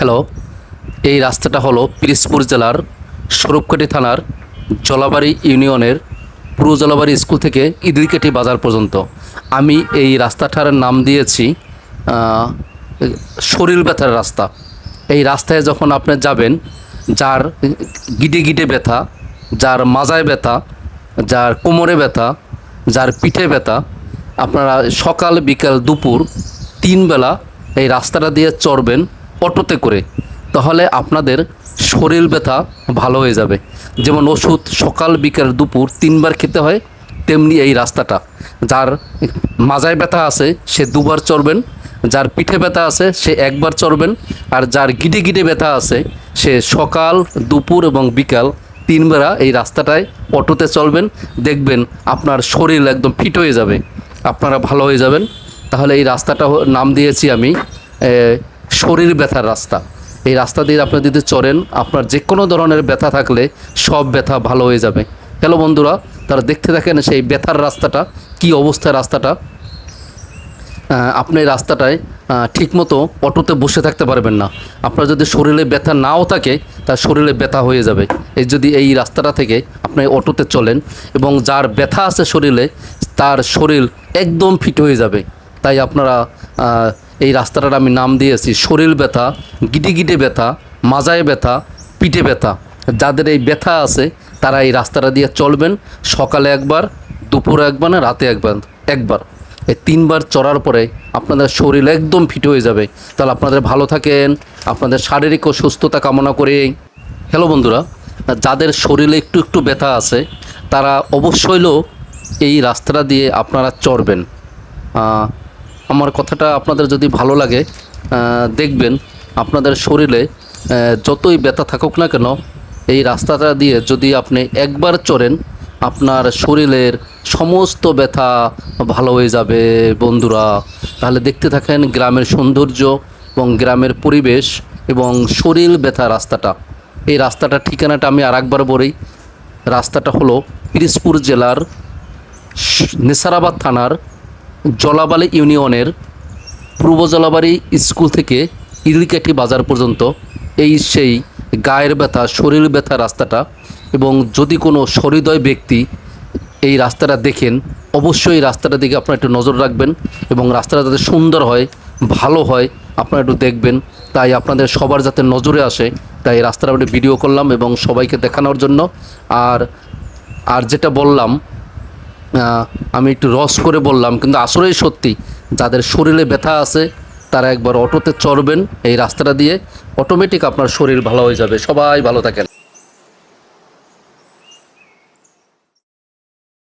Hello, এই রাস্তাটা হলো পিরোজপুর জেলার স্বরূপকাঠি থানার জলাবাড়ি ইউনিয়নের পুরো জলাবাড়ি স্কুল থেকে ইদরিকাঠি বাজার পর্যন্ত। আমি এই রাস্তাটার নাম দিয়েছি শরীর ব্যথার রাস্তা। এই রাস্তায় যখন আপনি যাবেন, যার গিটে গিটে ব্যথা, যার মাজায় ব্যথা, যার কোমরে ব্যথা, যার পিঠে ব্যথা, আপনারা সকাল বিকাল দুপুর 3 বেলা এই রাস্তাটা দিয়ে চড়বেন অটোতে করে, তাহলে আপনাদের শরীর ব্যথা ভালো হয়ে যাবে। যেমন ওষুধ সকাল বিকাল দুপুর 3 বার খেতে হয়, তেমনি এই রাস্তাটা যার মাজায় ব্যথা আছে সে 2 বার চড়বেন, যার পিঠে ব্যথা আছে সে 1 বার চড়বেন, আর যার গিটে গিটে ব্যথা আছে সে সকাল দুপুর এবং বিকাল 3 বেলা এই রাস্তাটায় অটোতে চলবেন। দেখবেন আপনার শরীর একদম ফিট হয়ে যাবে, আপনারা ভালো হয়ে যাবেন। তাহলে এই রাস্তাটা নাম দিয়েছি আমি শরীর ব্যথার রাস্তা। এই রাস্তা দিয়ে আপনি যদি চড়েন, আপনার যে কোনো ধরনের ব্যথা থাকলে সব ব্যথা ভালো হয়ে যাবে। হ্যালো বন্ধুরা, তারা দেখতে থাকেন সেই ব্যথার রাস্তাটা কি অবস্থায়। রাস্তাটা আপনি রাস্তাটায় ঠিকমতো অটোতে বসে থাকতে পারবেন না। আপনার যদি শরীরে ব্যথা নাও থাকে, তার শরীরে ব্যথা হয়ে যাবে এই যদি এই রাস্তাটা থেকে আপনি অটোতে চলেন, এবং যার ব্যথা আছে শরীরে তার শরীর একদম ফিট হয়ে যাবে। তাই আপনারা এই রাস্তাটার আমি নাম দিয়েছি শরীর ব্যথা, গিটে গিটে ব্যথা, মাজায় ব্যথা, পিঠে ব্যথা। যাদের এই ব্যথা আছে তারা এই রাস্তাটা দিয়ে চলবেন। সকালে একবার, দুপুরে একবার, না রাতে একবার এই 3 বার চড়ার পরে আপনাদের শরীর একদম ফিট হয়ে যাবে। তাহলে আপনাদের ভালো থাকেন, আপনাদের শারীরিক ও সুস্থতা কামনা করে। হ্যালো বন্ধুরা, যাদের শরীরে একটু একটু ব্যথা আছে তারা অবশ্যই এই রাস্তাটা দিয়ে আপনারা চড়বেন। আমার কথাটা আপনাদের যদি ভালো লাগে, দেখবেন আপনাদের শরীরে যতই ব্যথা থাকুক না কেন, এই রাস্তাটা দিয়ে যদি আপনি একবার চড়েন, আপনার শরীরের সমস্ত ব্যথা ভালো হয়ে যাবে বন্ধুরা। তাহলে দেখতে থাকেন গ্রামের সৌন্দর্য এবং গ্রামের পরিবেশ এবং শরীর ব্যথা রাস্তাটা। এই রাস্তাটার ঠিকানাটা আমি আরেকবার বলি। রাস্তাটা হলো পিরোজপুর জেলার নেসারাবাদ থানার জলাবাড়ি ইউনিয়নের পূর্ব জলাবাড়ি স্কুল থেকে ইদরিকাঠি বাজার পর্যন্ত এই সেই গায়ের ব্যথা, শরীর ব্যথা রাস্তাটা। এবং যদি কোনো সহৃদয় ব্যক্তি এই রাস্তাটা দেখেন, অবশ্যই এই রাস্তাটার দিকে আপনারা একটু নজর রাখবেন, এবং রাস্তাটা যাতে সুন্দর হয়, ভালো হয়, আপনারা একটু দেখবেন। তাই আপনাদের সবার যাতে নজরে আসে, তাই এই রাস্তাটা আমি ভিডিও করলাম এবং সবাইকে দেখানোর জন্য। আর যেটা বললাম, আমি একটু রস করে বললাম, কিন্তু আসলেই সত্যি, যাদের শরীরে ব্যথা আছে তারা একবার অটোতে চড়বেন এই রাস্তাটা দিয়ে, অটোমেটিক আপনার শরীর ভালো হয়ে যাবে। সবাই ভালো থাকেন।